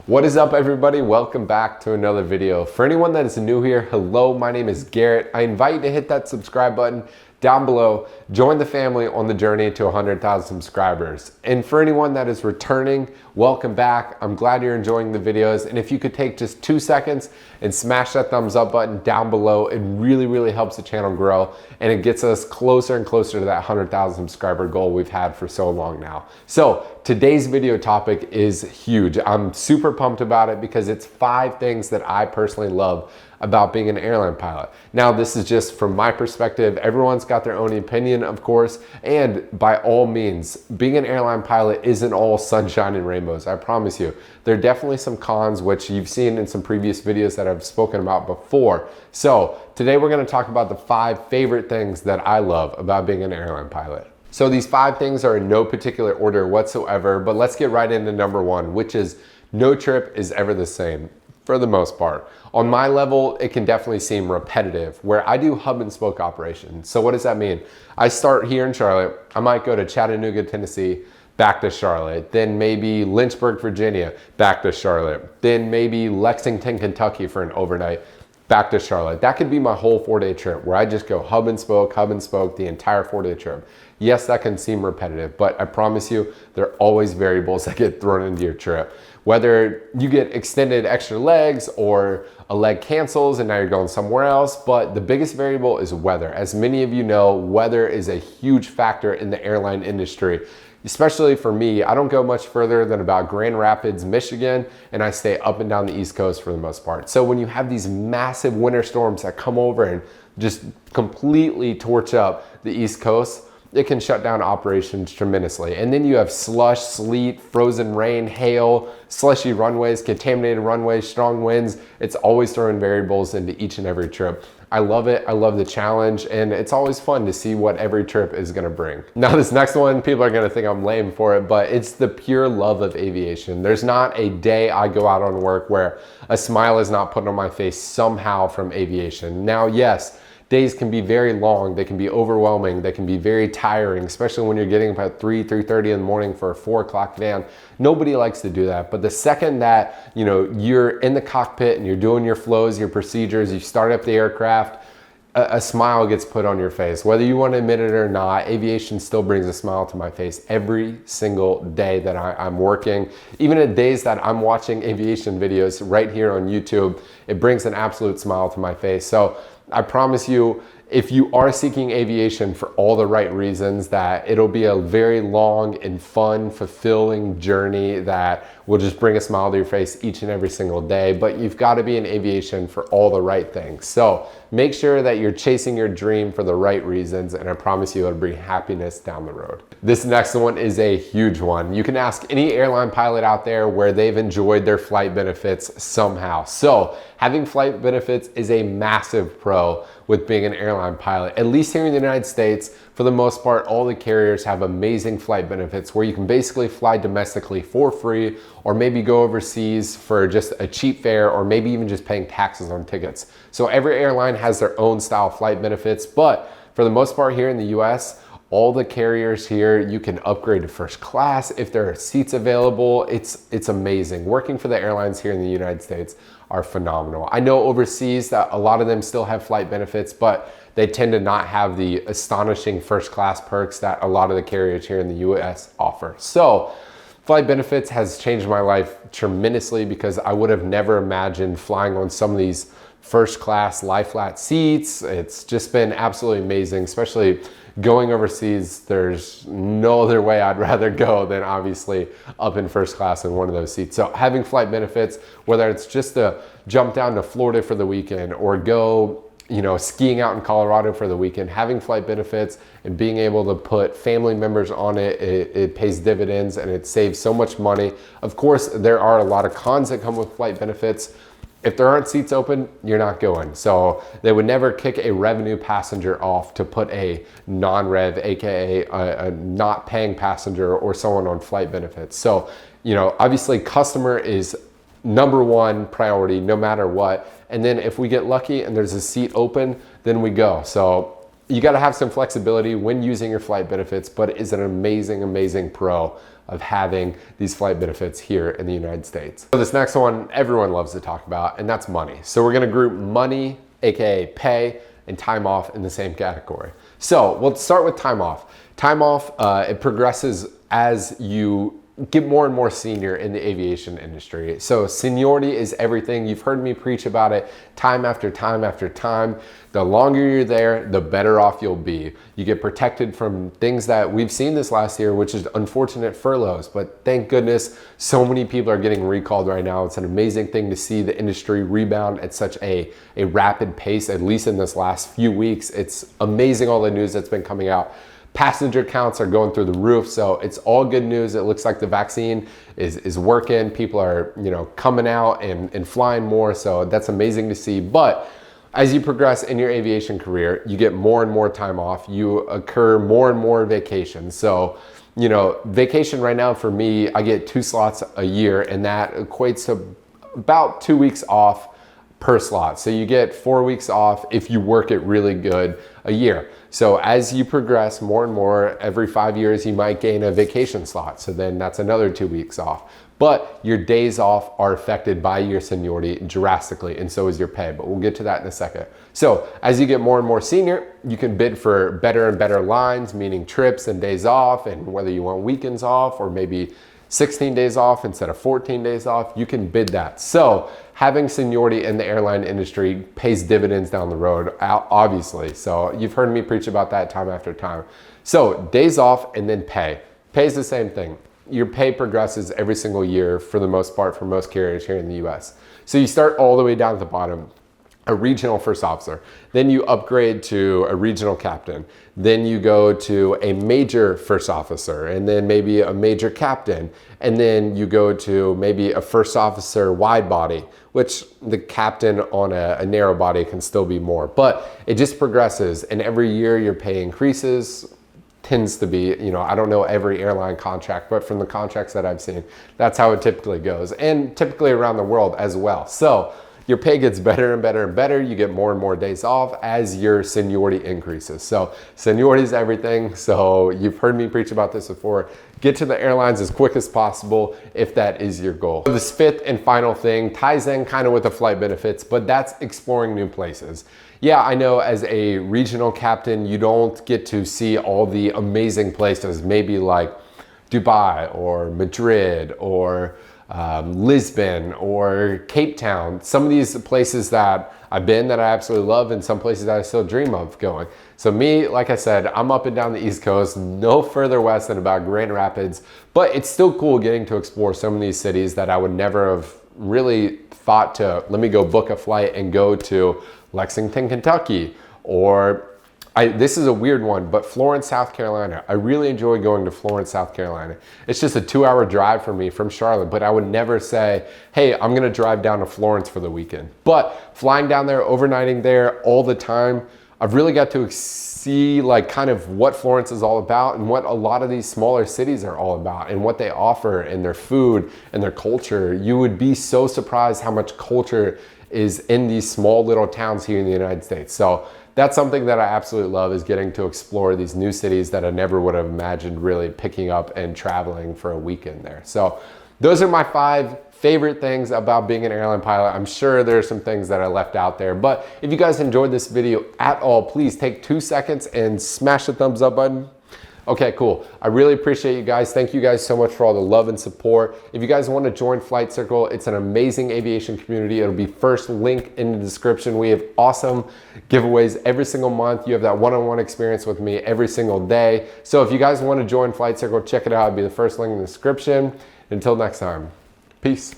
What is up, everybody? Welcome back to another video. For anyone that is new here, hello, my name is Garrett. I invite you to hit that subscribe button down below. Join the family on the journey to 100,000 subscribers. And for anyone that is returning, welcome back. I'm glad you're enjoying the videos. And if you could take just 2 seconds and smash that thumbs up button down below, it really helps the channel grow. And it gets us closer and closer to that 100,000 subscriber goal we've had for so long now. So today's video topic is huge. I'm super pumped about it because it's 5 things that I personally love about being an airline pilot. Now, this is just from my perspective. Everyone's got their own opinion, of course, and by all means, being an airline pilot isn't all sunshine and rainbows, I promise you. There are definitely some cons, which you've seen in some previous videos that I've spoken about before. So today we're gonna talk about the 5 favorite things that I love about being an airline pilot. So these 5 things are in no particular order whatsoever, but let's get right into number 1, which is no trip is ever the same. For the most part. On my level, it can definitely seem repetitive, where I do hub and spoke operations. So what does that mean? I start here in Charlotte, I might go to Chattanooga, Tennessee, back to Charlotte, then maybe Lynchburg, Virginia, back to Charlotte, then maybe Lexington, Kentucky for an overnight, back to Charlotte. That could be my whole 4-day trip where I just go hub and spoke the entire 4-day trip. Yes, that can seem repetitive, but I promise you, there are always variables that get thrown into your trip. Whether you get extended extra legs or a leg cancels and now you're going somewhere else, but the biggest variable is weather. As many of you know, weather is a huge factor in the airline industry. Especially for me, I don't go much further than about Grand Rapids, Michigan, and I stay up and down the East Coast for the most part. So when you have these massive winter storms that come over and just completely torch up the East Coast, it can shut down operations tremendously. And then you have slush, sleet, frozen rain, hail, slushy runways, contaminated runways, strong winds. It's always throwing variables into each and every trip. I love it. I love the challenge, and it's always fun to see what every trip is gonna bring. Now, this next one, people are gonna think I'm lame for it, but it's the pure love of aviation. There's not a day I go out on work where a smile is not put on my face somehow from aviation. Now, yes, days can be very long, they can be overwhelming, they can be very tiring, especially when you're getting up at 3:30 in the morning for a 4 o'clock van. Nobody likes to do that, but the second that you're in the cockpit and you're doing your flows, your procedures, you start up the aircraft, a smile gets put on your face. Whether you want to admit it or not, aviation still brings a smile to my face every single day that I'm working. Even at days that I'm watching aviation videos right here on YouTube, it brings an absolute smile to my face. So I promise you, if you are seeking aviation for all the right reasons, that it'll be a very long and fun, fulfilling journey that will just bring a smile to your face each and every single day. But you've got to be in aviation for all the right things. So make sure that you're chasing your dream for the right reasons, and I promise you it'll bring happiness down the road. This next one is a huge one. You can ask any airline pilot out there where they've enjoyed their flight benefits somehow. So having flight benefits is a massive pro with being an airline pilot. At least here in the United States, for the most part, all the carriers have amazing flight benefits where you can basically fly domestically for free, or maybe go overseas for just a cheap fare, or maybe even just paying taxes on tickets. So every airline has their own style flight benefits, but for the most part here in the US, all the carriers here, you can upgrade to first class if there are seats available. It's amazing. Working for the airlines here in the United States are phenomenal. I know overseas that a lot of them still have flight benefits, but they tend to not have the astonishing first class perks that a lot of the carriers here in the US offer. So flight benefits has changed my life tremendously because I would have never imagined flying on some of these first class lie flat seats. It's just been absolutely amazing, especially going overseas. There's no other way I'd rather go than obviously up in first class in one of those seats. So having flight benefits, whether it's just to jump down to Florida for the weekend or go skiing out in Colorado for the weekend, having flight benefits and being able to put family members on it pays dividends and it saves so much money. Of course, there are a lot of cons that come with flight benefits. If there aren't seats open, you're not going. So they would never kick a revenue passenger off to put a non-rev, AKA a not paying passenger or someone on flight benefits. So, obviously customer is #1 priority no matter what. And then if we get lucky and there's a seat open, then we go. So you got to have some flexibility when using your flight benefits, but it's an amazing, amazing pro of having these flight benefits here in the United States. So this next one, everyone loves to talk about, and that's money. So we're gonna group money, AKA pay, and time off in the same category. So we'll start with time off. Time off, it progresses as you get more and more senior in the aviation industry. So seniority is everything. You've heard me preach about it time after time after time. The longer you're there, the better off you'll be. You get protected from things that we've seen this last year, which is unfortunate furloughs, but thank goodness so many people are getting recalled right now. It's an amazing thing to see the industry rebound at such a rapid pace, at least in this last few weeks. It's amazing all the news that's been coming out. Passenger counts are going through the roof, so it's all good news. It looks like the vaccine is working. People are, coming out and flying more, so that's amazing to see. But as you progress in your aviation career, you get more and more time off. You occur more and more vacations. So, vacation right now for me, I get 2 slots a year, and that equates to about 2 weeks off per slot. So you get 4 weeks off if you work it really good a year. So as you progress more and more, every 5 years, you might gain a vacation slot. So then that's another 2 weeks off. But your days off are affected by your seniority drastically, and so is your pay, but we'll get to that in a second. So as you get more and more senior, you can bid for better and better lines, meaning trips and days off, and whether you want weekends off or maybe 16 days off instead of 14 days off, you can bid that. So having seniority in the airline industry pays dividends down the road, obviously. So you've heard me preach about that time after time. So days off and then pay. Pay is the same thing. Your pay progresses every single year for the most part for most carriers here in the US. So you start all the way down at the bottom, a regional first officer. Then you upgrade to a regional captain. Then you go to a major first officer, and then maybe a major captain. And then you go to maybe a first officer wide body, which the captain on a narrow body can still be more. But it just progresses, and every year your pay increases. Tends to be, I don't know every airline contract, but from the contracts that I've seen, that's how it typically goes, and typically around the world as well. So your pay gets better and better and better. You get more and more days off as your seniority increases. So seniority is everything. So you've heard me preach about this before. Get to the airlines as quick as possible if that is your goal. This fifth and final thing ties in kind of with the flight benefits, but that's exploring new places. Yeah, I know as a regional captain, you don't get to see all the amazing places, maybe like Dubai or Madrid or Lisbon or Cape Town. Some of these places that I've been that I absolutely love, and some places that I still dream of going. So me, like I said, I'm up and down the East Coast, no further west than about Grand Rapids, but it's still cool getting to explore some of these cities that I would never have really thought to, let me go book a flight and go to Lexington, Kentucky, or this is a weird one, but Florence, South Carolina. I really enjoy going to Florence, South Carolina. It's just a 2-hour drive for me from Charlotte, but I would never say, hey, I'm gonna drive down to Florence for the weekend. But flying down there, overnighting there all the time, I've really got to see like kind of what Florence is all about and what a lot of these smaller cities are all about and what they offer and their food and their culture. You would be so surprised how much culture is in these small little towns here in the United States. So that's something that I absolutely love, is getting to explore these new cities that I never would have imagined really picking up and traveling for a weekend there. So those are my 5 favorite things about being an airline pilot. I'm sure there are some things that I left out there, but if you guys enjoyed this video at all, please take 2 seconds and smash the thumbs up button. Okay, cool. I really appreciate you guys. Thank you guys so much for all the love and support. If you guys want to join Flyt Circle, it's an amazing aviation community. It'll be first link in the description. We have awesome giveaways every single month. You have that one-on-one experience with me every single day. So if you guys want to join Flyt Circle, check it out. It'll be the first link in the description. Until next time, peace.